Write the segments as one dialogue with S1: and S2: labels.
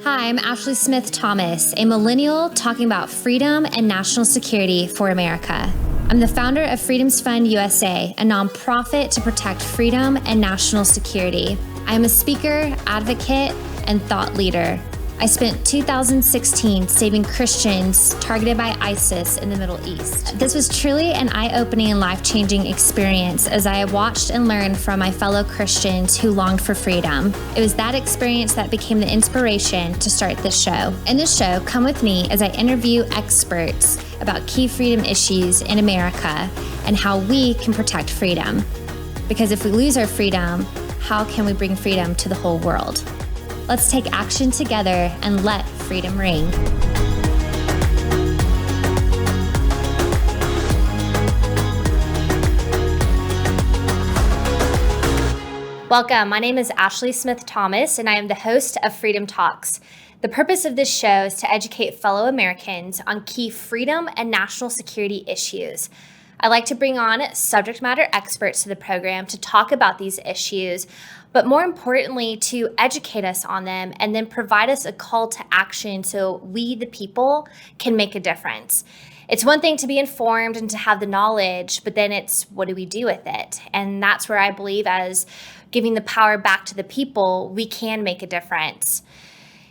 S1: Hi, I'm Ashley Smith Thomas, a millennial talking about freedom and national security for America. I'm the founder of Freedom's Fund USA, a nonprofit to protect freedom and national security. I am a speaker, advocate, and thought leader. I spent 2016 saving Christians targeted by ISIS in the Middle East. This was truly an eye-opening and life-changing experience as I watched and learned from my fellow Christians who longed for freedom. It was that experience that became the inspiration to start this show. In this show, come with me as I interview experts about key freedom issues in America and how we can protect freedom. Because if we lose our freedom, how can we bring freedom to the whole world? Let's take action together and let freedom ring. Welcome, my name is Ashley Smith Thomas, and I am the host of Freedom Talks. The purpose of this show is to educate fellow Americans on key freedom and national security issues. I like to bring on subject matter experts to the program to talk about these issues, but more importantly, to educate us on them and then provide us a call to action so we, the people, can make a difference. It's one thing to be informed and to have the knowledge, but then it's what do we do with it? And that's where I believe as giving the power back to the people, we can make a difference.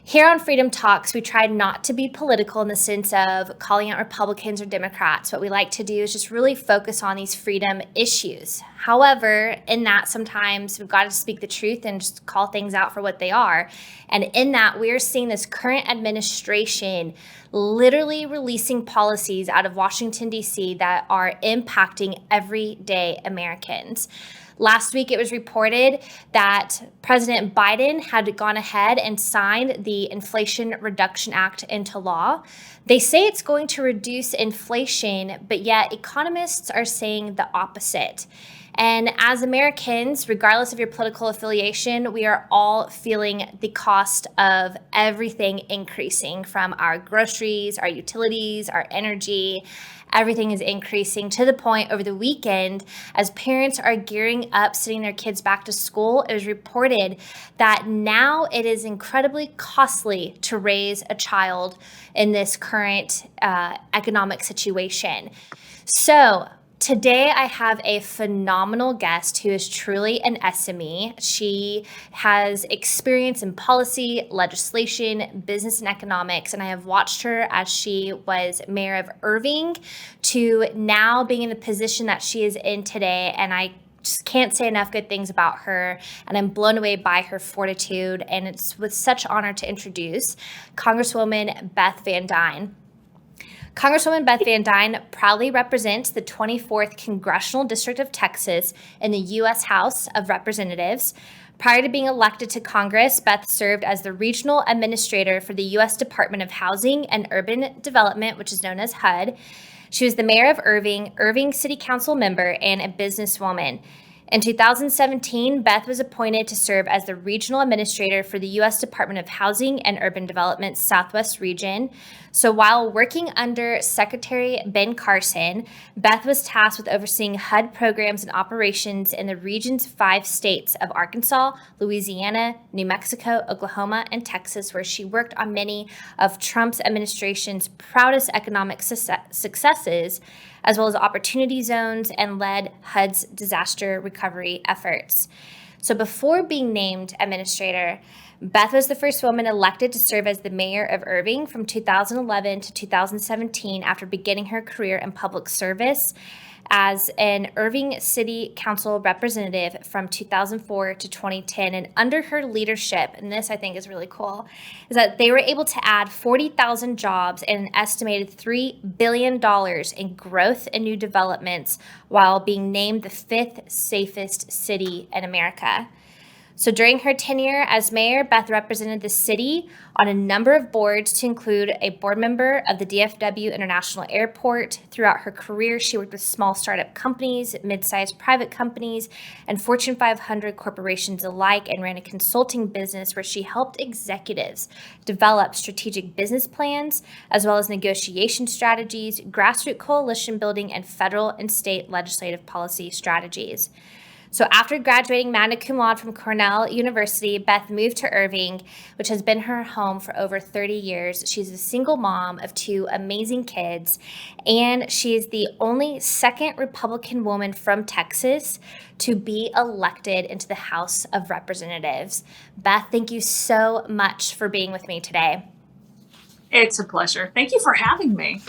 S1: Here on Freedom Talks, we try not to be political in the sense of calling out Republicans or Democrats. What we like to do is just really focus on these freedom issues. However, in that, sometimes we've got to speak the truth and just call things out for what they are. And in that, we're seeing this current administration literally releasing policies out of Washington, D.C. that are impacting everyday Americans. Last week, it was reported that President Biden had gone ahead and signed the Inflation Reduction Act into law. They say it's going to reduce inflation, but yet economists are saying the opposite. And as Americans, regardless of your political affiliation, we are all feeling the cost of everything increasing, from our groceries, our utilities, our energy. Everything is increasing to the point over the weekend as parents are gearing up, sending their kids back to school. It was reported that now it is incredibly costly to raise a child in this current economic situation. So today, I have a phenomenal guest who is truly an SME. She has experience in policy, legislation, business, and economics, and I have watched her as she was mayor of Irving to now being in the position that she is in today, and I just can't say enough good things about her, and I'm blown away by her fortitude, and it's with such honor to introduce Congresswoman Beth Van Duyne. Congresswoman Beth Van Duyne proudly represents the 24th Congressional District of Texas in the U.S. House of Representatives. Prior to being elected to Congress, Beth served as the Regional Administrator for the U.S. Department of Housing and Urban Development, which is known as HUD. She was the mayor of Irving City Council member, and a businesswoman. In 2017, Beth was appointed to serve as the Regional Administrator for the U.S. Department of Housing and Urban Development's Southwest region. So while working under Secretary Ben Carson, Beth was tasked with overseeing HUD programs and operations in the region's 5 states of Arkansas, Louisiana, New Mexico, Oklahoma, and Texas, where she worked on many of Trump's administration's proudest economic successes, as well as opportunity zones, and led HUD's disaster recovery efforts. So before being named administrator, Beth was the first woman elected to serve as the mayor of Irving from 2011 to 2017 after beginning her career in public service as an Irving City Council representative from 2004 to 2010. And under her leadership, and this I think is really cool, is that they were able to add 40,000 jobs and an estimated $3 billion in growth and new developments while being named the 5th safest city in America. So during her tenure as mayor, Beth represented the city on a number of boards, to include a board member of the DFW International Airport. Throughout her career, she worked with small startup companies, mid-sized private companies, and Fortune 500 corporations alike, and ran a consulting business where she helped executives develop strategic business plans, as well as negotiation strategies, grassroots coalition building, and federal and state legislative policy strategies. So after graduating magna cum laude from Cornell University, Beth moved to Irving, which has been her home for over 30 years. She's a single mom of two amazing kids, and she is the only second Republican woman from Texas to be elected into the House of Representatives. Beth, thank you so much for being with me today.
S2: It's a pleasure. Thank you for having me.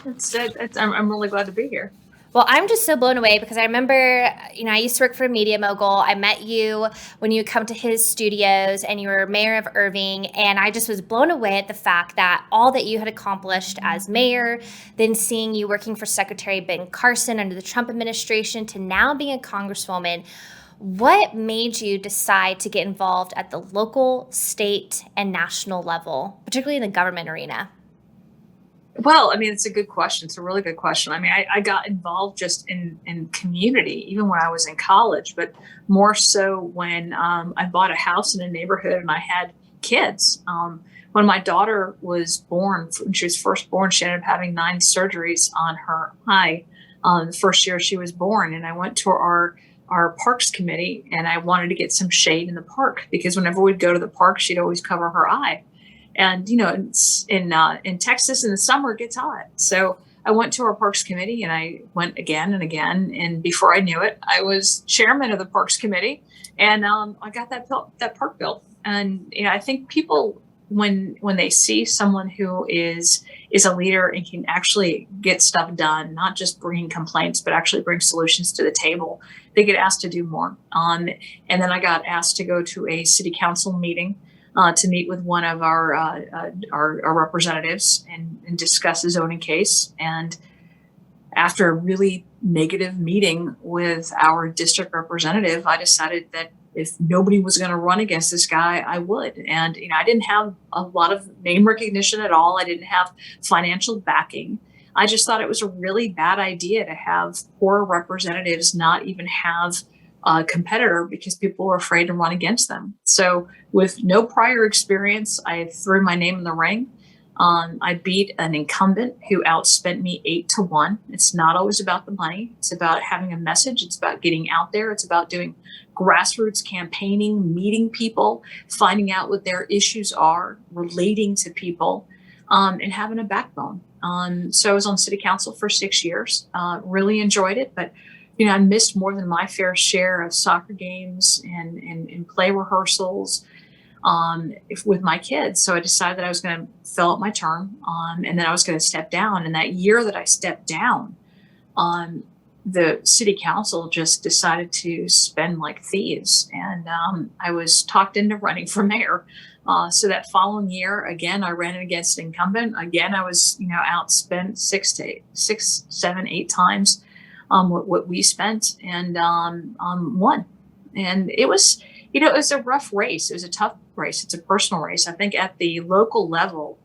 S2: I'm really glad to be here.
S1: Well, I'm just so blown away because I remember, I used to work for a media mogul. I met you when you would come to his studios and you were mayor of Irving. And I just was blown away at the fact that all that you had accomplished as mayor, then seeing you working for Secretary Ben Carson under the Trump administration to now being a congresswoman. What made you decide to get involved at the local, state, and national level, particularly in the government arena?
S2: Well, I mean, it's a good question. It's a really good question. I mean, I got involved just in community, even when I was in college, but more so when I bought a house in a neighborhood and I had kids. When my daughter was born, when she was first born, she ended up having 9 surgeries on her eye the first year she was born. And I went to our parks committee and I wanted to get some shade in the park because whenever we'd go to the park, she'd always cover her eye. And in Texas in the summer it gets hot, so I went to our parks committee and I went again and again. And before I knew it, I was chairman of the parks committee, and I got that park built. And I think people when they see someone who is a leader and can actually get stuff done, not just bringing complaints, but actually bring solutions to the table, they get asked to do more. And then I got asked to go to a city council meeting. To meet with one of our representatives and discuss a zoning case. And after a really negative meeting with our district representative, I decided that if nobody was going to run against this guy, I would. And I didn't have a lot of name recognition at all. I didn't have financial backing. I just thought it was a really bad idea to have poor representatives not even have a competitor because people were afraid to run against them. So with no prior experience, I threw my name in the ring. I beat an incumbent who outspent me 8-1. It's not always about the money. It's about having a message. It's about getting out there. It's about doing grassroots campaigning, meeting people, finding out what their issues are, relating to people, and having a backbone. So I was on city council for 6 years, really enjoyed it, but I missed more than my fair share of soccer games and play rehearsals with my kids. So I decided that I was going to fill out my term and then I was going to step down. And that year that I stepped down, the city council just decided to spend like thieves. And I was talked into running for mayor. So that following year, again, I ran against an incumbent. Again, I was, outspent 6, 7, 8 times what we spent, and won. And it was a rough race. It was a tough race. It's a personal race. I think at the local level,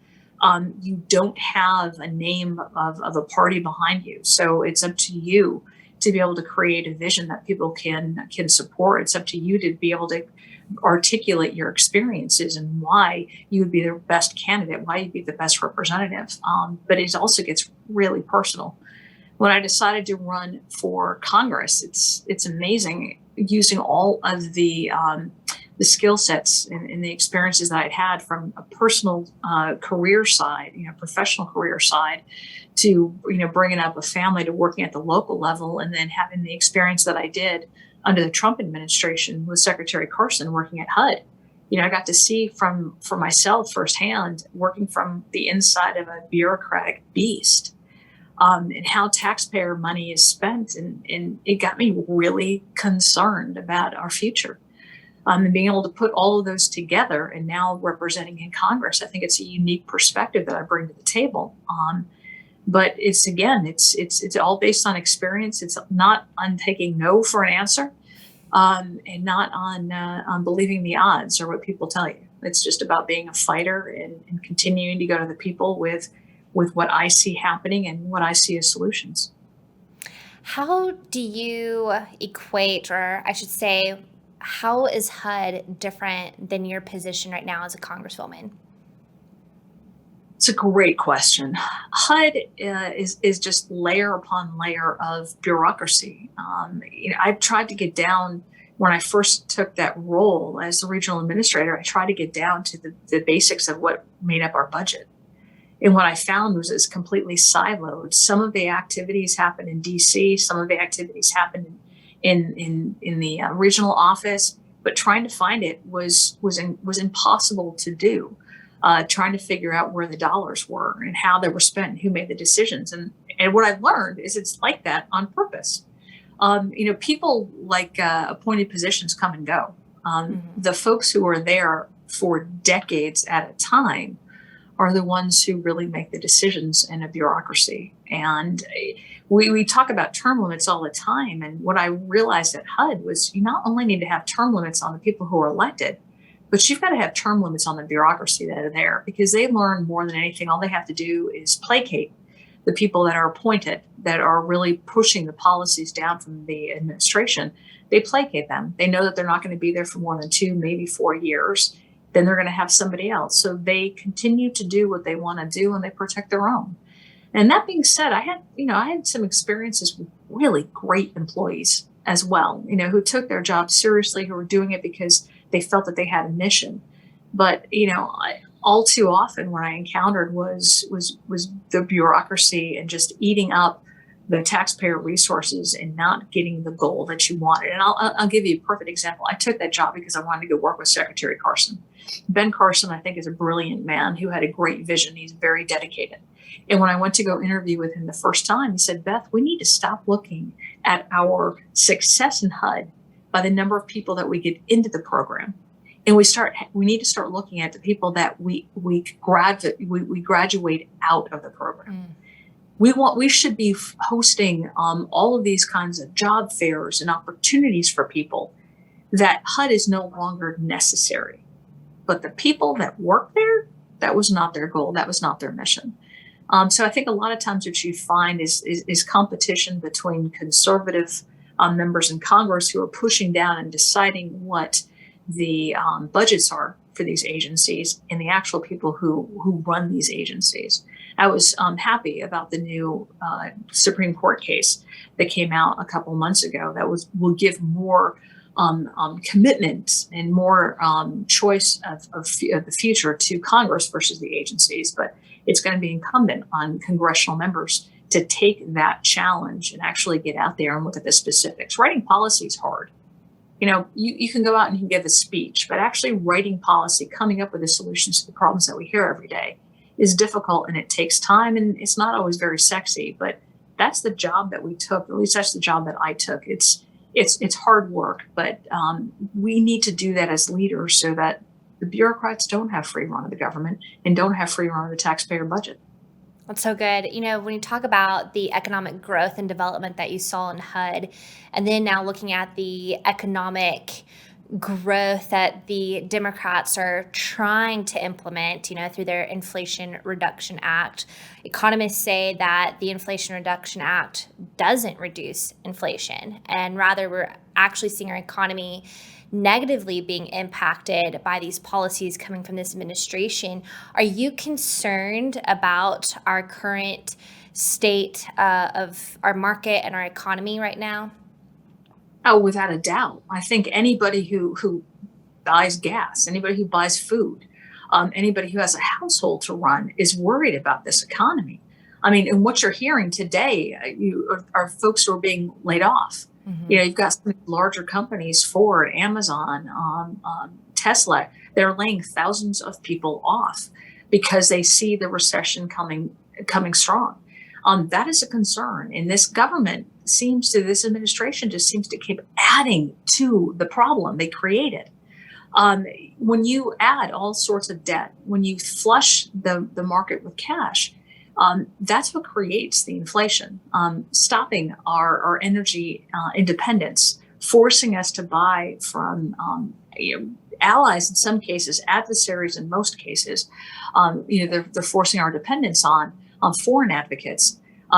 S2: you don't have a name of a party behind you. So it's up to you to be able to create a vision that people can support. It's up to you to be able to articulate your experiences and why you would be the best candidate, why you'd be the best representative. But it also gets really personal. When I decided to run for Congress, it's amazing using all of the skill sets and the experiences that I'd had from a personal career side, professional career side, to bringing up a family, to working at the local level, and then having the experience that I did under the Trump administration with Secretary Carson working at HUD. I got to see for myself firsthand, working from the inside of a bureaucratic beast. And how taxpayer money is spent. And it got me really concerned about our future. And being able to put all of those together and now representing in Congress, I think it's a unique perspective that I bring to the table. But it's all based on experience. It's not on taking no for an answer, and not on believing the odds or what people tell you. It's just about being a fighter and continuing to go to the people with what I see happening and what I see as solutions.
S1: How do you equate, or I should say, how is HUD different than your position right now as a congresswoman?
S2: It's a great question. HUD is just layer upon layer of bureaucracy. I've tried to get down when I first took that role as the regional administrator, I tried to get down to the basics of what made up our budget. And what I found was it's completely siloed. Some of the activities happen in DC, some of the activities happen in the regional office, but trying to find it was impossible to do. Trying to figure out where the dollars were and how they were spent, and who made the decisions. And what I've learned is it's like that on purpose. People like appointed positions come and go. The folks who are there for decades at a time are the ones who really make the decisions in a bureaucracy. And we talk about term limits all the time. And what I realized at HUD was you not only need to have term limits on the people who are elected, but you've got to have term limits on the bureaucracy that are there, because they learn more than anything. All they have to do is placate the people that are appointed, that are really pushing the policies down from the administration. They placate them. They know that they're not going to be there for more than 2, maybe 4 years. Then they're going to have somebody else. So they continue to do what they want to do, and they protect their own. And that being said, I had some experiences with really great employees as well, who took their job seriously, who were doing it because they felt that they had a mission. But, all too often what I encountered was the bureaucracy and just eating up the taxpayer resources and not getting the goal that you wanted. And I'll give you a perfect example. I took that job because I wanted to go work with Secretary Carson. Ben Carson, I think, is a brilliant man who had a great vision. He's very dedicated. And when I went to go interview with him the first time, he said, "Beth, we need to stop looking at our success in HUD by the number of people that we get into the program. And we need to start looking at the people that we graduate out of the program." We should be hosting all of these kinds of job fairs and opportunities for people that HUD is no longer necessary. But the people that work there, that was not their goal. That was not their mission. So I think a lot of times what you find is competition between conservative members in Congress who are pushing down and deciding what the budgets are for these agencies, and the actual people who run these agencies. I was happy about the new Supreme Court case that came out a couple months ago that will give more commitment and more choice of the future to Congress versus the agencies. But it's going to be incumbent on congressional members to take that challenge and actually get out there and look at the specifics. Writing policy is hard. You can go out and you can give a speech, but actually writing policy, coming up with the solutions to the problems that we hear every day, is difficult, and it takes time, and it's not always very sexy. But that's the job that we took. At least that's the job that I took. It's hard work, but we need to do that as leaders so that the bureaucrats don't have free run of the government and don't have free run of the taxpayer budget.
S1: That's so good. When you talk about the economic growth and development that you saw in HUD, and then now looking at the economic growth that the Democrats are trying to implement, through their Inflation Reduction Act, economists say that the Inflation Reduction Act doesn't reduce inflation, and rather we're actually seeing our economy negatively being impacted by these policies coming from this administration. Are you concerned about our current state of our market and our economy right now?
S2: Oh, without a doubt. I think anybody who buys gas, anybody who buys food, anybody who has a household to run is worried about this economy. I mean, and what you're hearing today, are folks who are being laid off.
S1: Mm-hmm.
S2: You've got some larger companies, Ford, Amazon, Tesla. They're laying thousands of people off because they see the recession coming strong. That is a concern. And this administration just seems to keep adding to the problem they created. When you add all sorts of debt, when you flush the market with cash, that's what creates the inflation, stopping our energy independence, forcing us to buy from allies in some cases, adversaries in most cases. They're forcing our dependence on foreign advocates,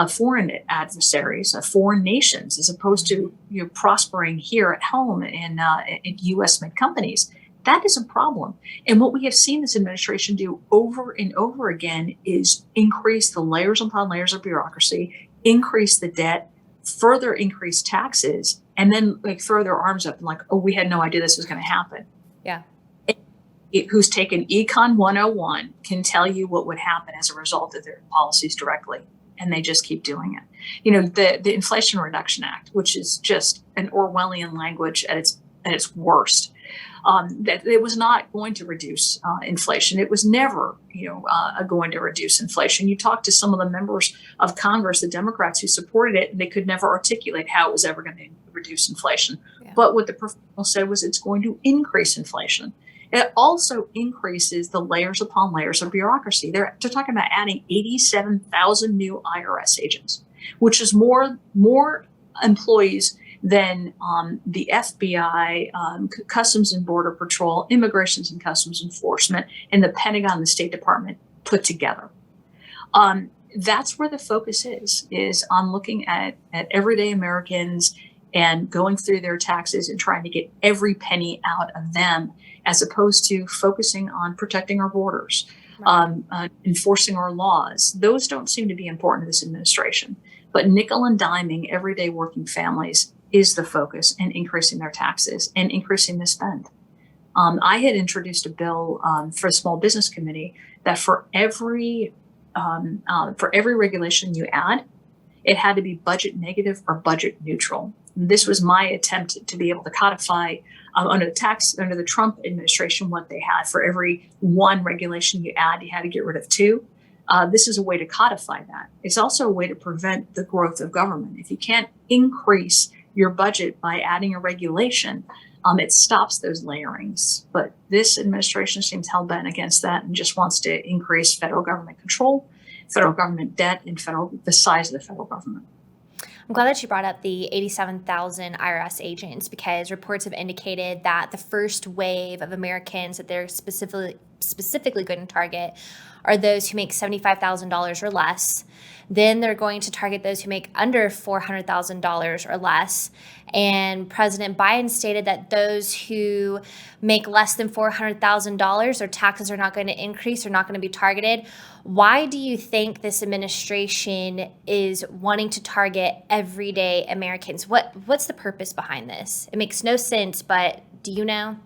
S2: foreign adversaries, foreign nations, as opposed to prospering here at home in U.S.-made companies. That is a problem. And what we have seen this administration do over and over again is increase the layers upon layers of bureaucracy, increase the debt, further increase taxes, and then like throw their arms up and like, oh, we had no idea this was going to happen.
S1: Yeah.
S2: Who's taken Econ 101 can tell you what would happen as a result of their policies directly. And they just keep doing it. You know, the Inflation Reduction Act, which is just an Orwellian language at its worst, that it was not going to reduce inflation. It was never, going to reduce inflation. You talk to some of the members of Congress, the Democrats who supported it, and they could never articulate how it was ever going to reduce inflation. Yeah. But what the professionals said was it's going to increase inflation. It also increases the layers upon layers of bureaucracy. They're talking about adding 87,000 new IRS agents, which is more employees than the FBI, Customs and Border Patrol, Immigrations and Customs Enforcement, and the Pentagon and the State Department put together. That's where the focus is on looking at everyday Americans and going through their taxes and trying to get every penny out of them, as opposed to focusing on protecting our borders, enforcing our laws. Those don't seem to be important to this administration. But nickel and diming everyday working families is the focus, and increasing their taxes and increasing the spend. I had introduced a bill for a small business committee that for every regulation you add, it had to be budget negative or budget neutral. And this was my attempt to be able to codify under the Trump administration what they had. For every one regulation you add, you had to get rid of two. This is a way to codify that. It's also a way to prevent the growth of government. If you can't increase your budget by adding a regulation, it stops those layerings. But this administration seems hell-bent against that and just wants to increase federal government control, federal government debt, and the size of the federal government.
S1: I'm glad that you brought up the 87,000 IRS agents, because reports have indicated that the first wave of Americans that they're specifically going to target are those who make $75,000 or less. Then they're going to target those who make under $400,000 or less. And President Biden stated that those who make less than $400,000, their taxes are not going to increase, they're not going to be targeted. Why do you think this administration is wanting to target everyday Americans? What's the purpose behind this? It makes no sense, but do you know?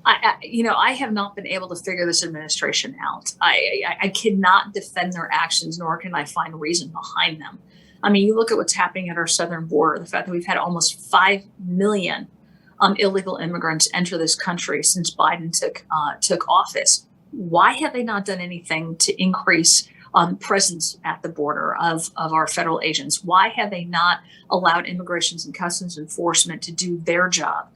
S2: I have not been able to figure this administration out. I cannot defend their actions, nor can I find reason behind them. I mean, you look at what's happening at our southern border, the fact that we've had almost 5 million illegal immigrants enter this country since Biden took office. Why have they not done anything to increase presence at the border of our federal agents? Why have they not allowed Immigrations and Customs Enforcement to do their job?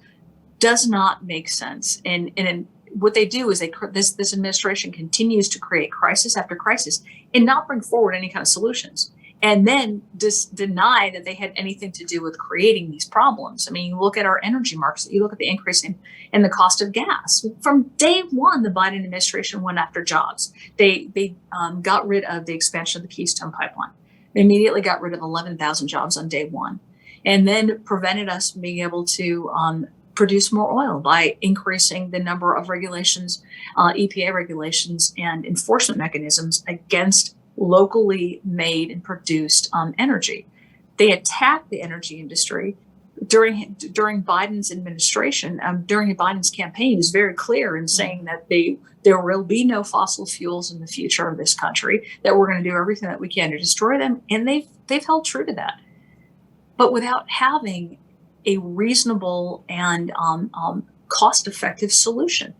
S2: Does not make sense. And what they do is this administration continues to create crisis after crisis and not bring forward any kind of solutions, and then just deny that they had anything to do with creating these problems. I mean, you look at our energy markets, you look at the increase in the cost of gas. From day one, the Biden administration went after jobs. They got rid of the expansion of the Keystone Pipeline. They immediately got rid of 11,000 jobs on day one, and then prevented us from being able to produce more oil by increasing the number of regulations, EPA regulations, and enforcement mechanisms against locally made and produced energy. They attacked the energy industry during Biden's administration. During Biden's campaign, he was very clear in saying that there will be no fossil fuels in the future of this country, that we're going to do everything that we can to destroy them, and they've held true to that. But without having a reasonable and cost-effective solution.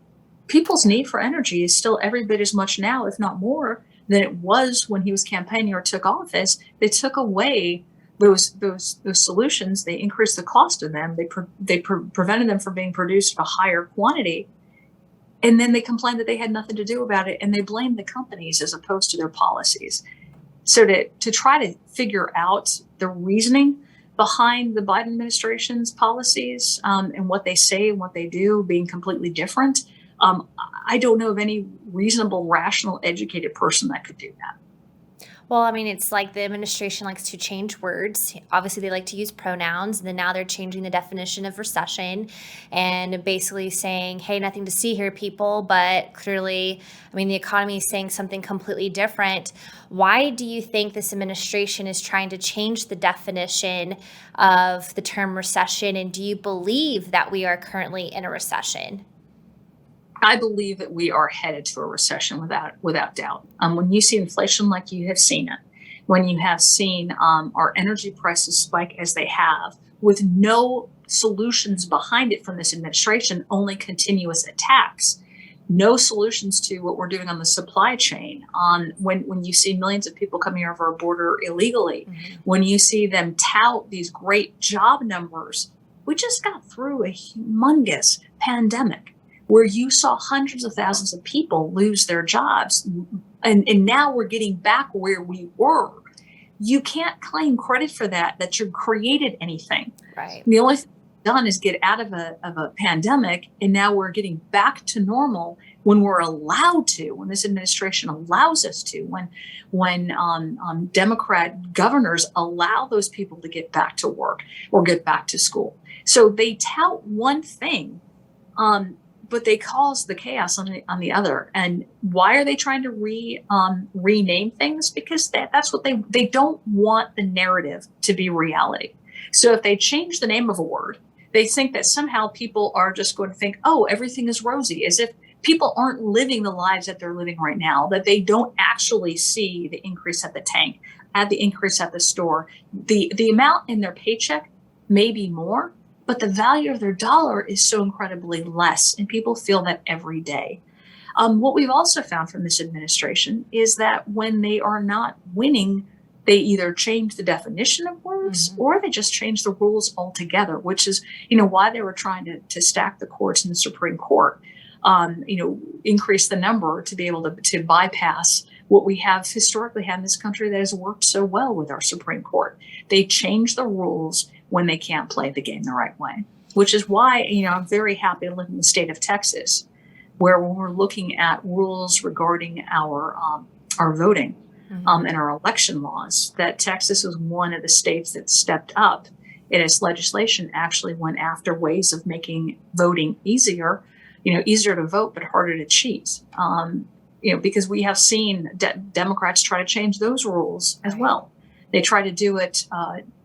S2: People's need for energy is still every bit as much now, if not more, than it was when he was campaigning or took office. They took away those solutions. They increased the cost of them. They prevented them from being produced at a higher quantity. And then they complained that they had nothing to do about it, and they blamed the companies as opposed to their policies. So to try to figure out the reasoning behind the Biden administration's policies and what they say and what they do being completely different, I don't know of any reasonable, rational, educated person that could do that.
S1: Well, I mean, it's like the administration likes to change words. Obviously, they like to use pronouns, and then now they're changing the definition of recession and basically saying, hey, nothing to see here, people. But clearly, I mean, the economy is saying something completely different. Why do you think this administration is trying to change the definition of the term recession? And do you believe that we are currently in a recession?
S2: I believe that we are headed to a recession without doubt. When you see inflation like you have seen it, when you have seen our energy prices spike as they have, with no solutions behind it from this administration, only continuous attacks, no solutions to what we're doing on the supply chain. When you see millions of people coming over our border illegally, when you see them tout these great job numbers, we just got through a humongous pandemic where you saw hundreds of thousands of people lose their jobs. And now we're getting back where we were. You can't claim credit for that you created anything.
S1: Right.
S2: The only thing done is get out of a pandemic, and now we're getting back to normal when we're allowed to, when this administration allows us to, when Democrat governors allow those people to get back to work or get back to school. So they tout one thing, but they cause the chaos on the other. And why are they trying to rename things? Because that's what they don't want the narrative to be reality. So if they change the name of a word, they think that somehow people are just going to think, oh, everything is rosy, as if people aren't living the lives that they're living right now, that they don't actually see the increase at the tank, at the increase at the store. The amount in their paycheck may be more, but the value of their dollar is so incredibly less, and people feel that every day. What we've also found from this administration is that when they are not winning, they either change the definition of words or they just change the rules altogether, which is, why they were trying to stack the courts in the Supreme Court, increase the number to be able to bypass what we have historically had in this country that has worked so well with our Supreme Court. They change the rules when they can't play the game the right way, which is why, I'm very happy to live in the state of Texas, where when we're looking at rules regarding our voting and our election laws, that Texas was one of the states that stepped up in its legislation, actually went after ways of making voting easier to vote, but harder to cheat. Because we have seen Democrats try to change those rules as well. They try to do it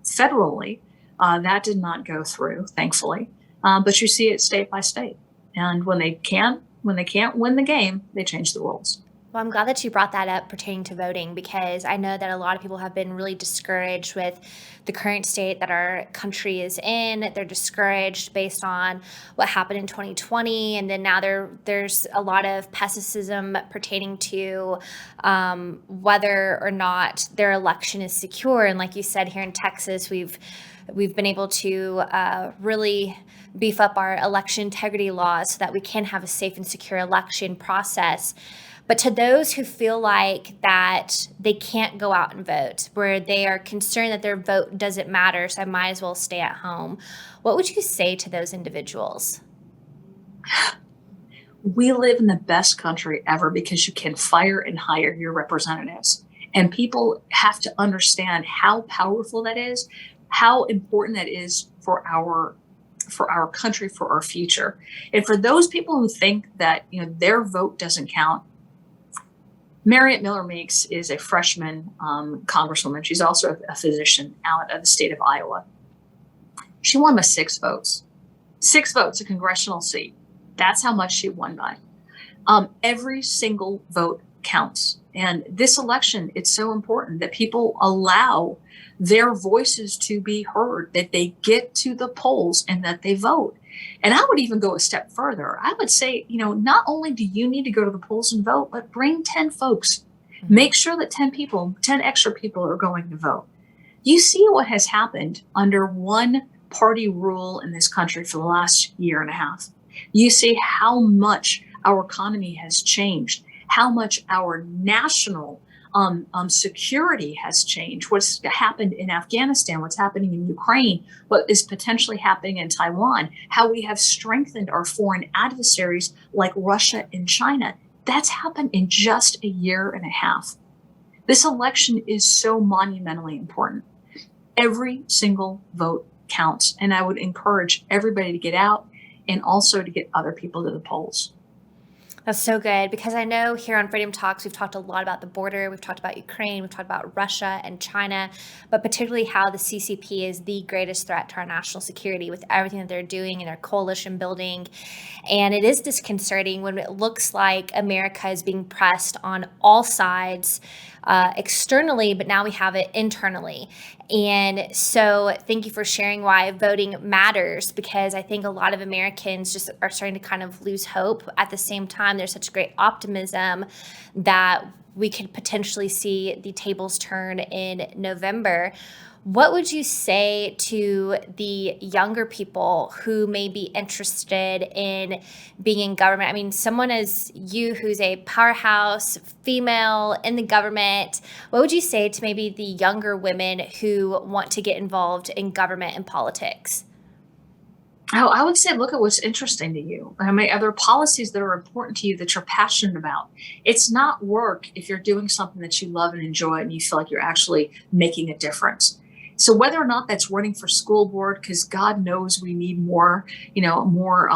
S2: federally. That did not go through, thankfully. But you see it state by state. And when they can't win the game, they change the rules.
S1: Well, I'm glad that you brought that up pertaining to voting, because I know that a lot of people have been really discouraged with the current state that our country is in. They're discouraged based on what happened in 2020. And then now there's a lot of pessimism pertaining to whether or not their election is secure. And like you said, here in Texas, we've been able to really beef up our election integrity laws so that we can have a safe and secure election process. But to those who feel like that they can't go out and vote, where they are concerned that their vote doesn't matter, so I might as well stay at home, what would you say to those individuals?
S2: We live in the best country ever because you can fire and hire your representatives. And people have to understand how powerful that is, how important that is for our country, for our future. And for those people who think that their vote doesn't count, Mariette Miller Meeks is a freshman congresswoman. She's also a physician out of the state of Iowa. She won by 6 votes. 6 votes, a congressional seat. That's how much she won by. Every single vote counts. And this election, it's so important that people allow their voices to be heard, that they get to the polls and that they vote. And I would even go a step further. I would say, not only do you need to go to the polls and vote, but bring 10 folks. Make sure that 10 extra people are going to vote. You see what has happened under one party rule in this country for the last year and a half. You see how much our economy has changed, how much our national security has changed, what's happened in Afghanistan, what's happening in Ukraine, what is potentially happening in Taiwan, how we have strengthened our foreign adversaries like Russia and China. That's happened in just a year and a half. This election is so monumentally important. Every single vote counts. And I would encourage everybody to get out and also to get other people to the polls.
S1: That's so good, because I know here on Freedom Talks, we've talked a lot about the border, we've talked about Ukraine, we've talked about Russia and China, but particularly how the CCP is the greatest threat to our national security with everything that they're doing in their coalition building. And it is disconcerting when it looks like America is being pressed on all sides externally, but now we have it internally. And so thank you for sharing why voting matters, because I think a lot of Americans just are starting to kind of lose hope. At the same time, there's such great optimism that we could potentially see the tables turn in November. What would you say to the younger people who may be interested in being in government? I mean, someone as you who's a powerhouse female in the government, what would you say to maybe the younger women who want to get involved in government and politics?
S2: Oh, I would say look at what's interesting to you. I mean, are there policies that are important to you that you're passionate about? It's not work if you're doing something that you love and enjoy and you feel like you're actually making a difference. So whether or not that's running for school board, because God knows we need more, more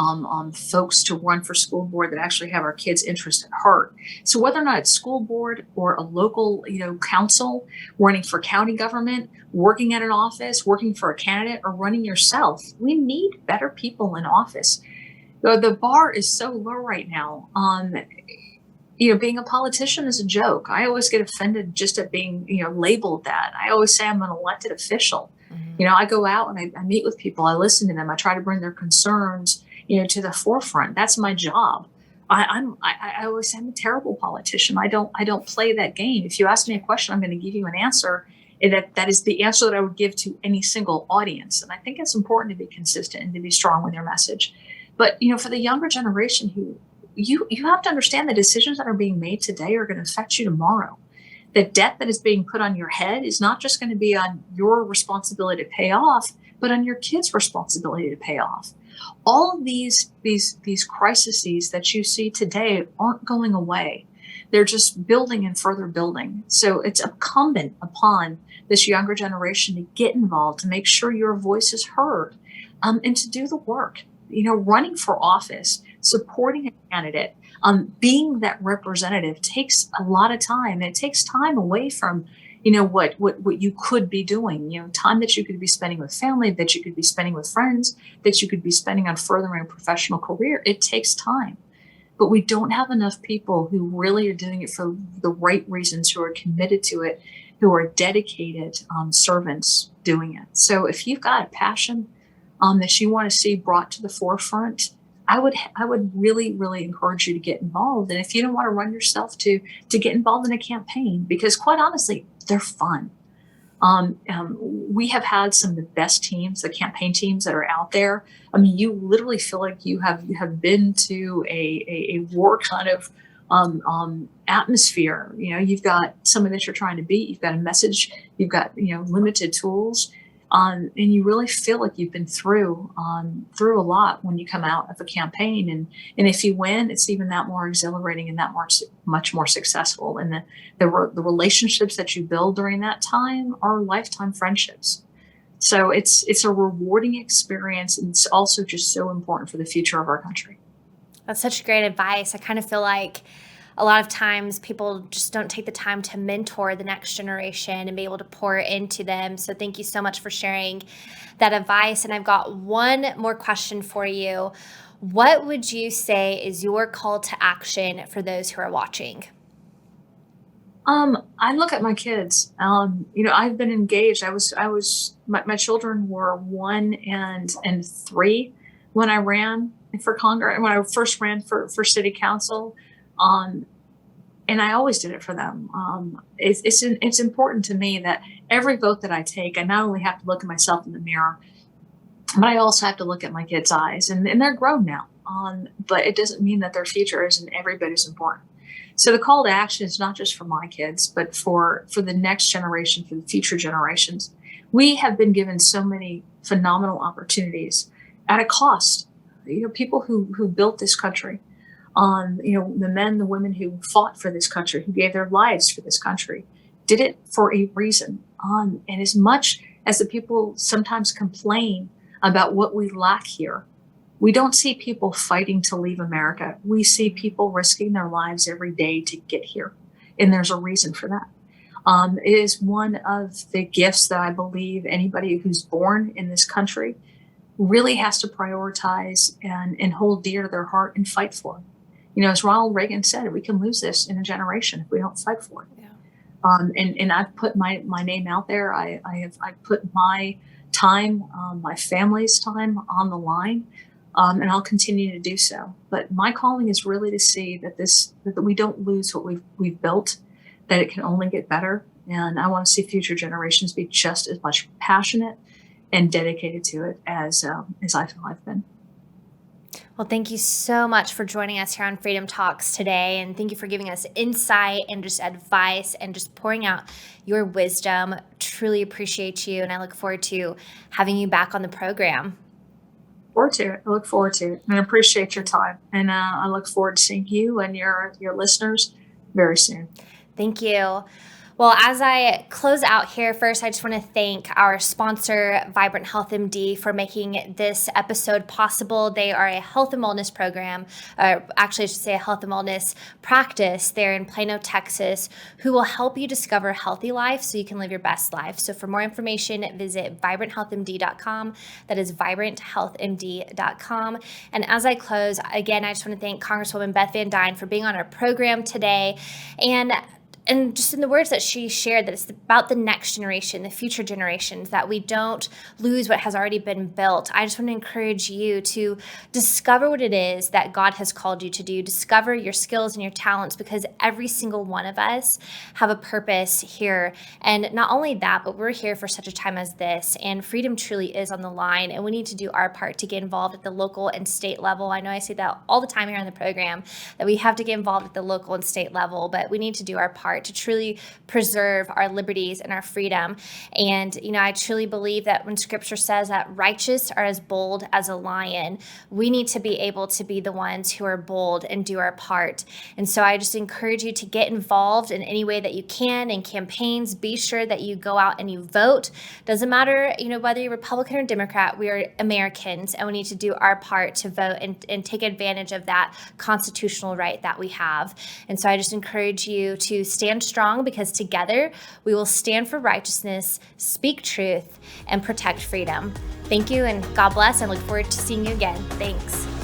S2: folks to run for school board that actually have our kids' interest at heart. So whether or not it's school board or a local, council, running for county government, working at an office, working for a candidate, or running yourself, we need better people in office. The bar is so low right now. Being a politician is a joke. I always get offended just at being, labeled that. I always say I'm an elected official. I go out and I meet with people. I listen to them. I try to bring their concerns, to the forefront. That's my job. I always say I'm a terrible politician. I don't play that game. If you ask me a question, I'm going to give you an answer. And that is the answer that I would give to any single audience. And I think it's important to be consistent and to be strong with your message. But for the younger generation who you have to understand the decisions that are being made today are going to affect you tomorrow. The debt that is being put on your head is not just going to be on your responsibility to pay off, but on your kids' responsibility to pay off. All of these crises that you see today aren't going away. They're just building and further building. So it's incumbent upon this younger generation to get involved, to make sure your voice is heard, and to do the work. Running for office, supporting a candidate, being that representative takes a lot of time. It takes time away from, what you could be doing, time that you could be spending with family, that you could be spending with friends, that you could be spending on furthering a professional career. It takes time. But we don't have enough people who really are doing it for the right reasons, who are committed to it, who are dedicated servants doing it. So if you've got a passion that you want to see brought to the forefront, I would really, really encourage you to get involved. And if you don't want to run yourself, to get involved in a campaign, because quite honestly, they're fun. We have had some of the best teams, the campaign teams that are out there. I mean, you literally feel like you have been to a war kind of atmosphere. You've got someone that you're trying to beat. You've got a message. You've got limited tools. And you really feel like you've been through a lot when you come out of a campaign, and if you win, it's even that more exhilarating and that much more successful. And the relationships that you build during that time are lifetime friendships. So it's a rewarding experience, and it's also just so important for the future of our country.
S1: That's such great advice. I kind of feel like a lot of times people just don't take the time to mentor the next generation and be able to pour into them. So thank you so much for sharing that advice. And I've got one more question for you. What would you say is your call to action for those who are watching?
S2: I look at my kids. I've been engaged. My children were 1 and 3 when I ran for Congress, when I first ran for city council. And I always did it for them. It's important to me that every vote that I take, I not only have to look at myself in the mirror, but I also have to look at my kids' eyes, and they're grown now. But it doesn't mean that their future isn't every bit as important. So the call to action is not just for my kids, but for the next generation, for the future generations. We have been given so many phenomenal opportunities at a cost. People who built this country, the men, the women who fought for this country, who gave their lives for this country. did it for a reason. And as much as the people sometimes complain about what we lack here, we don't see people fighting to leave America. We see people risking their lives every day to get here. And there's a reason for that. It is one of the gifts that I believe anybody who's born in this country really has to prioritize and hold dear to their heart and fight for. As Ronald Reagan said, we can lose this in a generation if we don't fight for it.
S1: Yeah.
S2: And I've put my name out there. I put my time, my family's time on the line, and I'll continue to do so. But my calling is really to see that we don't lose what we've built, that it can only get better. And I want to see future generations be just as much passionate and dedicated to it as I feel I've been.
S1: Well, thank you so much for joining us here on Freedom Talks today. And thank you for giving us insight and just advice and just pouring out your wisdom. Truly appreciate you. And I look forward to having you back on the program.
S2: I look forward to it. And I appreciate your time. And I look forward to seeing you and your listeners very soon.
S1: Thank you. Well, as I close out here, first, I just want to thank our sponsor, Vibrant Health MD, for making this episode possible. They are a health and wellness program, actually, I should say a health and wellness practice there in Plano, Texas, who will help you discover a healthy life so you can live your best life. So for more information, visit vibranthealthmd.com. That is vibranthealthmd.com. And as I close, again, I just want to thank Congresswoman Beth Van Duyne for being on our program today. And just in the words that she shared, that it's about the next generation, the future generations, that we don't lose what has already been built. I just want to encourage you to discover what it is that God has called you to do. Discover your skills and your talents, because every single one of us have a purpose here. And not only that, but we're here for such a time as this. And freedom truly is on the line. And we need to do our part to get involved at the local and state level. I know I say that all the time here on the program, that we have to get involved at the local and state level, but we need to do our part to truly preserve our liberties and our freedom. And, I truly believe that when scripture says that righteous are as bold as a lion, we need to be able to be the ones who are bold and do our part. And so I just encourage you to get involved in any way that you can in campaigns. Be sure that you go out and you vote. Doesn't matter, whether you're Republican or Democrat, we are Americans, and we need to do our part to vote and take advantage of that constitutional right that we have. And so I just encourage you to stand strong, because together we will stand for righteousness, speak truth, and protect freedom. Thank you, and God bless, and look forward to seeing you again. Thanks.